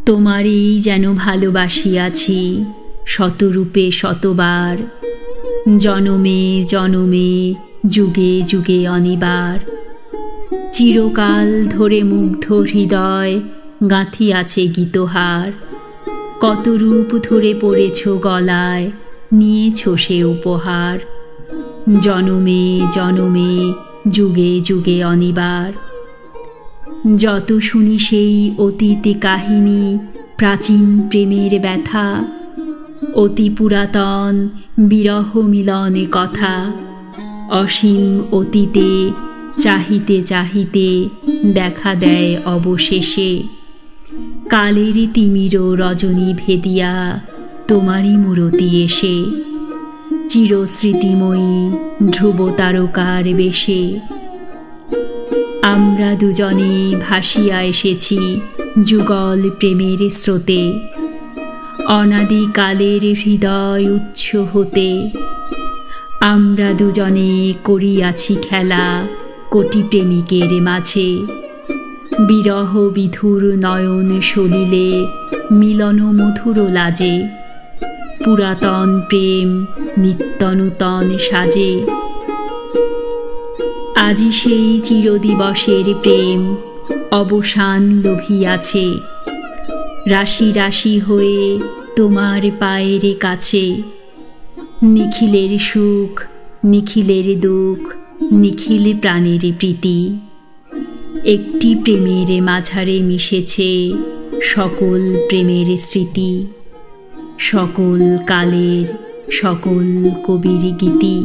তোমারই যেন ভালোবাসিয়াছি শতরূপে শতবার, জনমে জনমে যুগে যুগে অনিবার। চিরকাল ধরে মুগ্ধ হৃদয় গাঁথিয়াছে গীতহার, কত রূপ ধরে পড়েছ গলায়, নিয়েছ সে উপহার। জনমে জনমে যুগে যুগে অনিবার। যত শুনি সেই অতীত কাহিনী, প্রাচীন প্রেমের ব্যথা, অতি পুরাতন বিরহ মিলনে কথা। অসীম অতীতে চাহিতে চাহিতে দেখা দেয় অবশেষে, কালের তিমির রজনী ভেদিয়া তোমারই মূরতি এসে। চিরস্মৃতিময়ী ধ্রুব তারকার বেশে আমরা দুজনে ভাসিয়া এসেছি যুগল প্রেমের স্রোতে, অনাদিকালের হৃদয় উৎস হতে। আমরা দুজনে করিয়াছি খেলা কোটি প্রেমিকের মাঝে, বিরহ বিধুর নয়ন সলিলে মিলন মধুর লাজে। পুরাতন প্রেম নিত্য নূতন সাজে, আজি সেই চিরদিবসের প্রেম অবসান লোভিয়াছে। রাশি রাশি হয়ে তোমার পায়ের কাছে, নিখিলের সুখ নিখিলের দুঃখ নিখিল প্রাণের প্রীতি। একটি প্রেমের মাঝারে মিশেছে সকল প্রেমের স্মৃতি, সকল কালের সকল কবির গীতি।